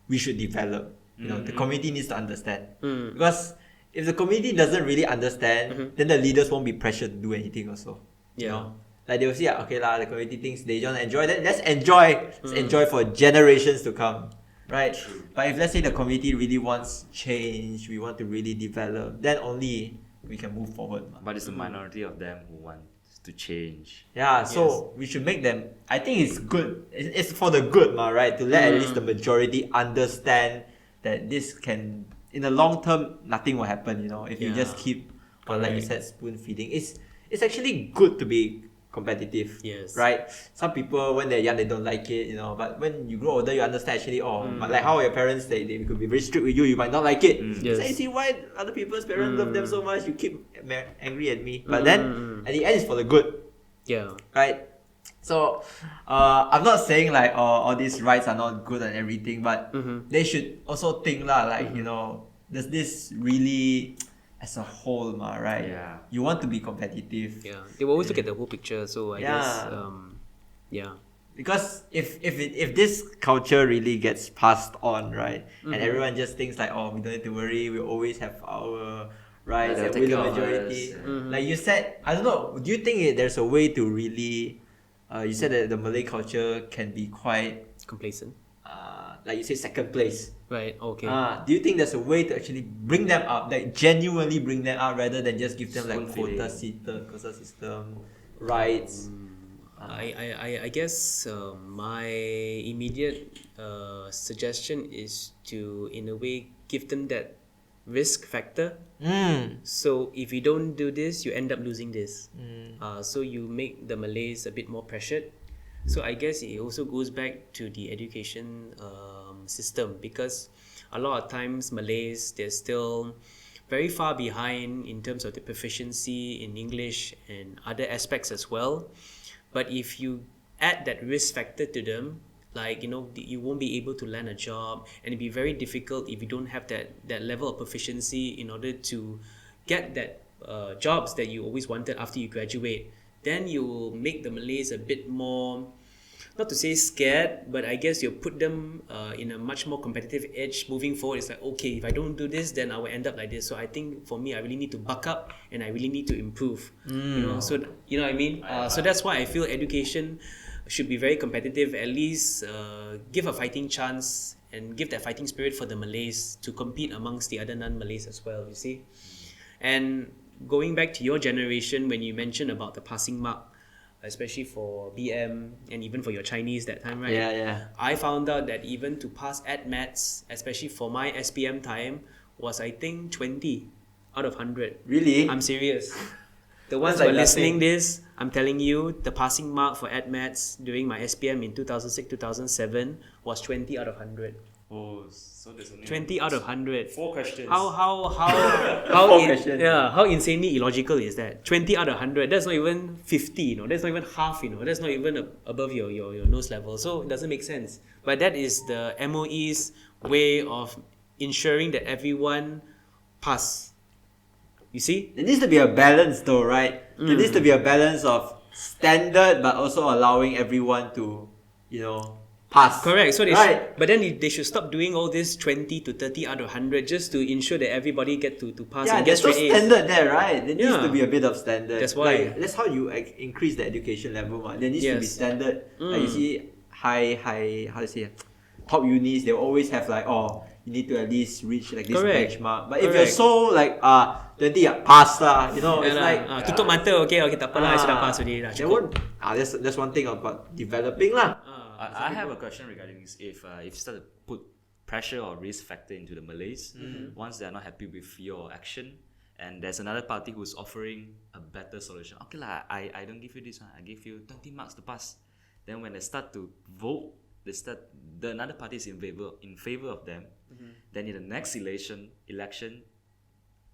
we should develop. You know, the community needs to understand. Because if the community doesn't really understand, then the leaders won't be pressured to do anything also. You know? Like they will see, okay lah, the community thinks they don't enjoy that. Let's enjoy. Let's enjoy for generations to come. Right? But if let's say the community really wants change, we want to really develop, then only we can move forward. But it's the minority of them who want to change. Yeah, so we should make them, I think it's good. It's for the good, right? To let at least the majority understand that this can, in the long term, nothing will happen, you know, if you just keep, like you said, spoon feeding. It's actually good to be competitive, right? Some people, when they're young, they don't like it, you know, but when you grow older, you understand actually, but like how your parents, they could be very strict with you, you might not like it. So you see why other people's parents love them so much, you keep angry at me. But then, at the end, it's for the good. Right? So, I'm not saying like all these rights are not good and everything, but they should also think like, you know, does this really, as a whole, right? Yeah. You want to be competitive. Yeah, they will always look at the whole picture. So I guess, because if this culture really gets passed on, right, and everyone just thinks like, oh, we don't need to worry, we always have our rights and we're the majority. Like you said, I don't know, do you think there's a way to really, you said that the Malay culture can be quite complacent. Like you say, second place. Right, okay. Do you think there's a way to actually bring them up, like genuinely bring them up, rather than just give them like quota system, rights? I guess my immediate suggestion is to, in a way, give them that risk factor. So if you don't do this, you end up losing this. So you make the Malays a bit more pressured. So I guess it also goes back to the education system, because a lot of times Malays, they're still very far behind in terms of the proficiency in English and other aspects as well. But if you add that risk factor to them, like, you know, you won't be able to land a job, and it'd be very difficult if you don't have that level of proficiency in order to get that jobs that you always wanted after you graduate. Then you will make the Malays a bit more, not to say scared, but I guess you'll put them in a much more competitive edge moving forward. It's like, okay, if I don't do this, then I will end up like this. So I think for me, I really need to buck up and I really need to improve. You know, so you know what I mean? So that's why I feel education should be very competitive, at least give a fighting chance and give that fighting spirit for the Malays to compete amongst the other non-Malays as well, you see? And going back to your generation, when you mentioned about the passing mark, especially for BM and even for your Chinese that time, right? Yeah. I found out that even to pass at maths, especially for my SPM time, was I think 20 out of 100. Really? I'm serious. The ones That's who are like listening nothing. this, I'm telling you, the passing mark for at maths during my SPM in 2006-2007 was 20 out of 100. Oh, so there's only 20 out of 100. 4 questions. How questions. how insanely illogical is that? 20 out of 100. That's not even 50, you know. That's not even half, you know. That's not even above your nose level. So it doesn't make sense. But that is the MOE's way of ensuring that everyone pass. You see? There needs to be a balance though, right? There needs to be a balance of standard but also allowing everyone to, you know, pass. Correct. So they right. but then they should stop doing all this 20 to 30 out of 100 just to ensure that everybody get to pass and get there's no straight A's. standard there, right? There needs to be a bit of standard. That's why. Like, that's how you increase the education level. There needs to be standard. Like you see high, how to say, top unis, they always have like, oh, you need to at least reach like this benchmark. But if you're so like 20 pass lah, you know, it's like tutup mata, okay, tak apalah, I sudah pass already lah. That's one thing about developing lah. I have a question regarding this. If you start to put pressure or risk factor into the Malays, once they are not happy with your action, and there's another party who's offering a better solution. Okay lah, I don't give you this one, I give you 20 marks to pass. Then when they start to vote the another party is in favor of them, then in the next election,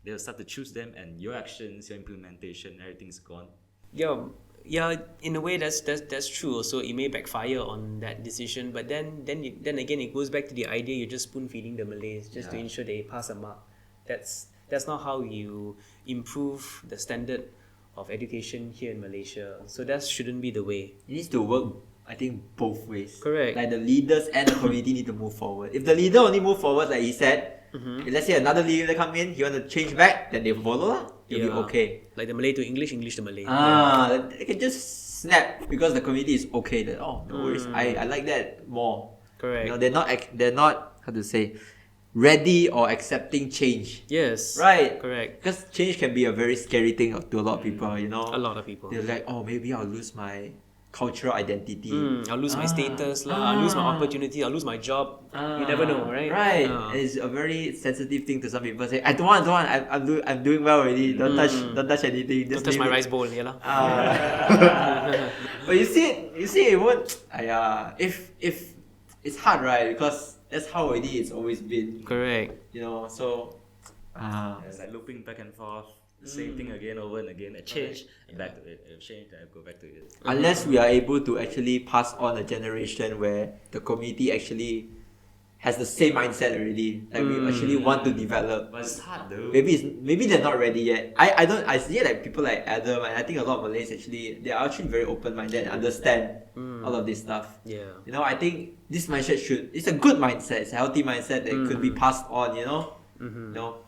they'll start to choose them, and your actions, your implementation, everything's gone. Yeah, in a way that's true. Also, it may backfire on that decision, but then again, it goes back to the idea you're just spoon feeding the Malays just to ensure they pass a mark. That's not how you improve the standard of education here in Malaysia. So that shouldn't be the way. It needs to work, I think, both ways. Correct. Like the leaders and the community need to move forward. If the leader only move forward, like he said, if let's say another leader come in, he want to change back, then they follow lah. It'll be okay. Like the Malay to English, English to Malay. They can just snap because the community is okay. That no worries. I like that more. Correct. You know, they're not how to say ready or accepting change. Yes. Right. Correct. Because change can be a very scary thing to a lot of people. You know. A lot of people. They're like, maybe I'll lose my cultural identity. I'll lose my status lah. I'll lose my opportunity. I'll lose my job. You never know, right? Right. It's a very sensitive thing to some people. Say, I don't want. I'm doing well already. Don't touch anything. Don't touch my rice bowl, yeah lah. But you see, it won't. If it's hard, right? Because that's how it's always been. Correct. You know, so. It's like looping back and forth. The same thing again, over and again. A change, back to it. A change, I go back to it. Unless we are able to actually pass on a generation where the community actually has the same mindset already, like we actually want to develop. But it's hard though. Maybe they're not ready yet. I see like people like Adam, and I think a lot of Malays they are actually very open minded and understand all of this stuff. Yeah. You know, I think this mindset it's a good mindset. It's a healthy mindset that could be passed on. You know. You know.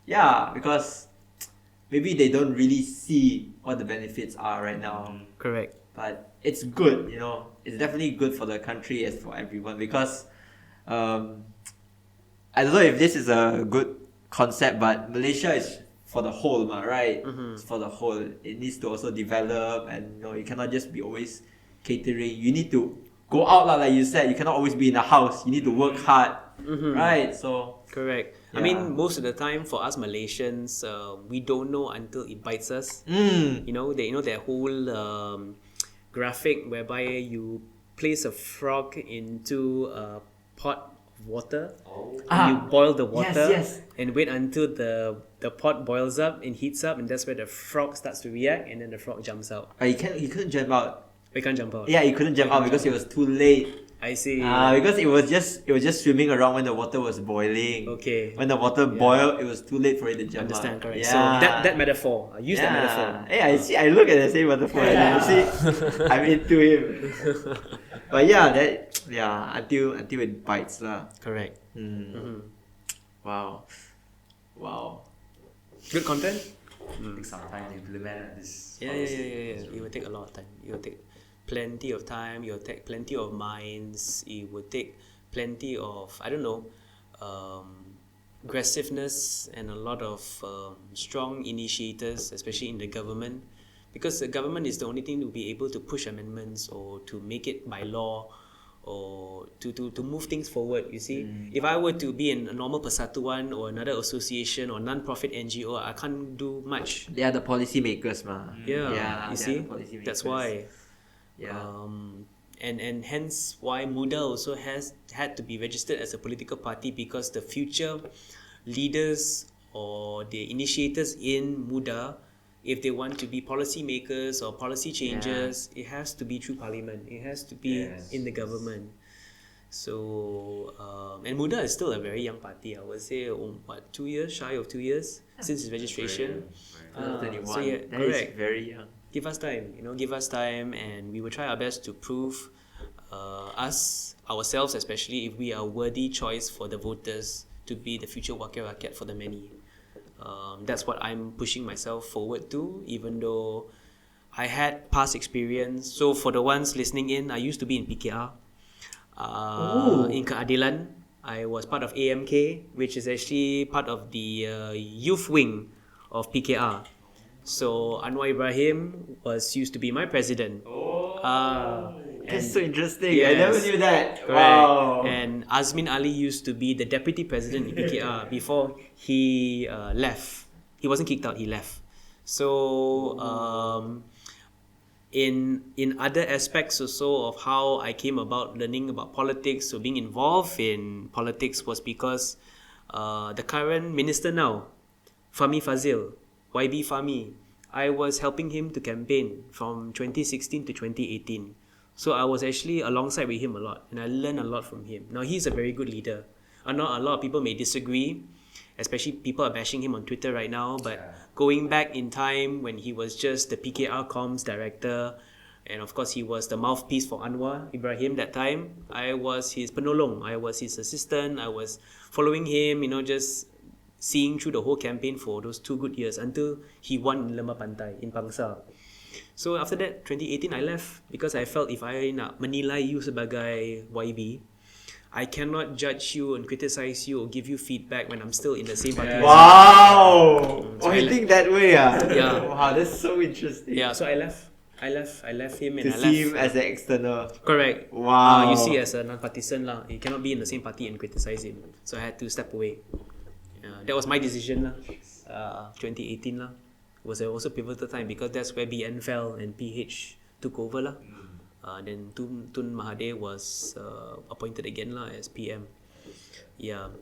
Yeah, because maybe they don't really see what the benefits are right now. Correct. But it's good, you know. It's definitely good for the country as for everyone because I don't know if this is a good concept, but Malaysia is for the whole, right? It's for the whole. It needs to also develop, and you cannot just be always catering. You need to go out, like you said. You cannot always be in the house. You need to work hard, right? So correct. Yeah. I mean, most of the time for us Malaysians, we don't know until it bites us. Mm. You know, that whole graphic whereby you place a frog into a pot of water. You boil the water and wait until the pot boils up and heats up, and that's where the frog starts to react, and then the frog jumps out. He couldn't jump out. He can't jump out. Yeah, he couldn't jump out because it was too late. I see. Because it was just swimming around when the water was boiling. Okay. When the water boiled, it was too late for it to jump Understand, out. correct. Yeah. So that metaphor, use that metaphor. Yeah, I see. I look at the same metaphor and you see, I'm into him. But until it bites lah. Correct. Wow. Good content. Take some time to implement this. Yeah. It will take a lot of time. It will take plenty of time. It will take plenty of minds. It will take plenty of aggressiveness and a lot of strong initiators, especially in the government, because the government is the only thing to be able to push amendments or to make it by law or to move things forward. You see, if I were to be in a normal persatuan or another association or non-profit NGO, I can't do much. They are the policy makers, ma. Yeah, you see, that's why. Yeah. And hence why Muda also has had to be registered as a political party, because the future leaders or the initiators in Muda, if they want to be policy makers or policy changers, it has to be through Parliament. It has to be in the government. So, and Muda is still a very young party. I would say, 2 years, shy of 2 years since its registration. 21. So yeah, that correct. is very young. Give us time, and we will try our best to prove ourselves, especially if we are a worthy choice for the voters to be the future wakil rakyat for the many. That's what I'm pushing myself forward to, even though I had past experience. So for the ones listening in, I used to be in PKR. In Keadilan, I was part of AMK, which is actually part of the youth wing of PKR. So Anwar Ibrahim used to be my president. That's so interesting. Yes. I never knew that. Correct. Wow. And Azmin Ali used to be the deputy president in PKR before he left. He wasn't kicked out, he left. So in other aspects also of how I came about learning about politics, so being involved in politics was because the current minister now, Fahmi Fazil, YB Fahmi, I was helping him to campaign from 2016 to 2018. So I was actually alongside with him a lot, and I learned a lot from him. Now he's a very good leader. I know a lot of people may disagree, especially people are bashing him on Twitter right now, but going back in time when he was just the PKR comms director, and of course he was the mouthpiece for Anwar Ibrahim that time, I was his penolong, I was his assistant, I was following him, just seeing through the whole campaign for those 2 good years until he won in Lembah Pantai, in Pangsa. So after that, 2018 I left because I felt if I nak menilai you sebagai YB, I cannot judge you and criticize you or give you feedback when I'm still in the same party. Wow! So you think that way, Yeah. Wow, that's so interesting. Yeah, so I left him and To I see him left. as an external. Correct. Wow. You see as a non-partisan lah. You cannot be in the same party and criticize him. So I had to step away. That was my decision lah. 2018 lah. It was also pivotal time because that's where BN fell and PH took over lah. Then Tun Mahathir was appointed again lah as PM. Yeah,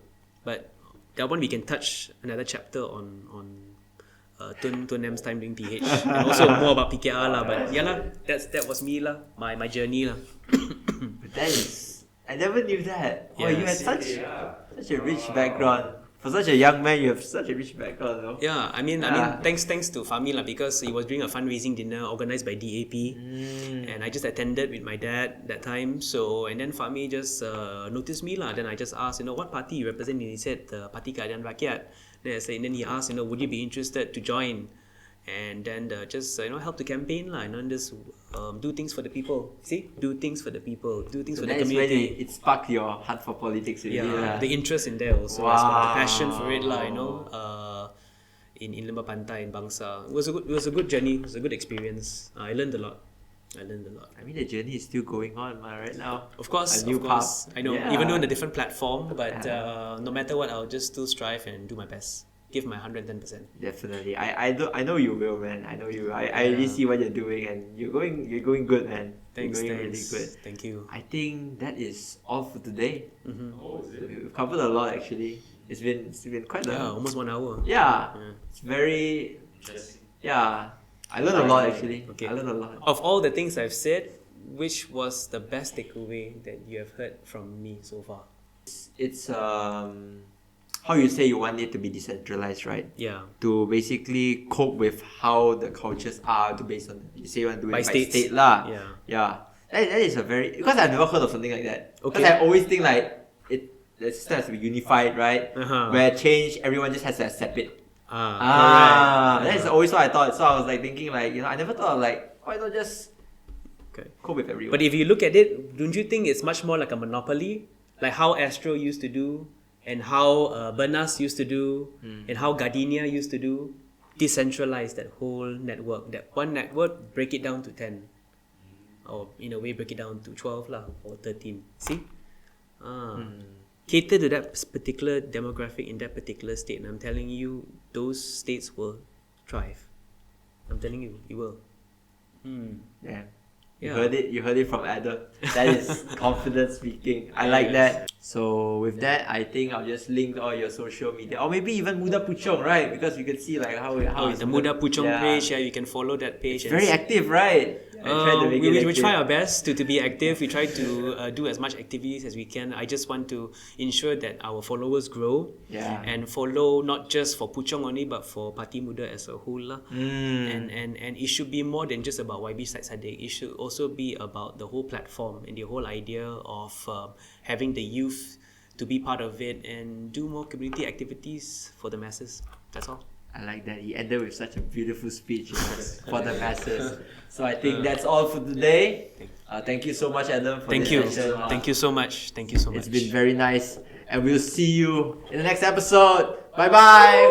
but that one we can touch another chapter on Tun M's time doing PH and also more about PKR lah. But yeah lah, that was me lah, my journey lah. But that is, I never knew that. Oh, you had Yes. such a rich background. For such a young man, you have such a rich background, though. Yeah, I mean, thanks to Fahmi lah, because it was during a fundraising dinner organised by DAP, and I just attended with my dad that time. So and then Fahmi just noticed me lah. Then I just asked, what party you represent? And he said Parti Keadilan Rakyat. Then and then he asked, would you be interested to join? And then just help the campaign lah, and just do things for the people. See, do things for the people, do things for the That is when community. it sparked your heart for politics, really. The interest in there also, as well, the passion for it lah, in Lembah Pantai in Bangsa. It was a good journey. It was a good experience. I learned a lot. I mean, the journey is still going on right now. Of course, A new path. I know. Yeah. Even though in a different platform, but no matter what, I'll just still strive and do my best. Give my 110%. Definitely, I know you will, man. I know you. I really see what you're doing, and you're going good, man. Thanks. You're going really good. Thank you. I think that is all for today. Mm-hmm. We've covered a lot actually. It's been quite a Almost 1 hour. yeah. It's very yeah. I learned a lot actually. Okay. I learned a lot. Of all the things I've said, which was the best takeaway that you have heard from me so far? It's how you say you want it to be decentralized, right? Yeah. To basically cope with how the cultures are, to based on you say you want to do it By by states. state lah. Yeah. Yeah. That is a very, because I've never heard of something like that. Okay. Because I always think like the system has to be unified, right? Uh-huh. Where change, everyone just has to accept it. Correct. That is always what I thought. So I was like thinking like, I never thought of like, why not just Okay. cope with everyone? But if you look at it, don't you think it's much more like a monopoly? Like how Astro used to do, and how Bernas used to do, and how Gardenia used to do? Decentralize that whole network. That one network, break it down to 10. Or in a way, break it down to 12 lah, or 13. See? Cater to that particular demographic in that particular state. And I'm telling you, those states will thrive. I'm telling you, it will. Yeah. Yeah. You heard it from Adam. That is confident speaking. I like that. So with that, I think I'll just link all your social media, or maybe even Muda Puchong, right? Because we can see like how is The Muda Puchong page, yeah, you can follow that page. Very active, right? I try to make it We active. try our best to be active. We try to do as much activities as we can. I just want to ensure that our followers grow, Yeah. and follow not just for Puchong only, but for Parti Muda as a whole lah. And it should be more than just about YB Syed Saddiq. It should also be about the whole platform and the whole idea of having the youth to be part of it and do more community activities for the masses. That's all. I like that. He ended with such a beautiful speech for the masses. So I think that's all for today. Thank you so much, Adam, for Thank this you. session. Thank you so much. Thank you so much. It's been very nice. And we'll see you in the next episode. Bye-bye.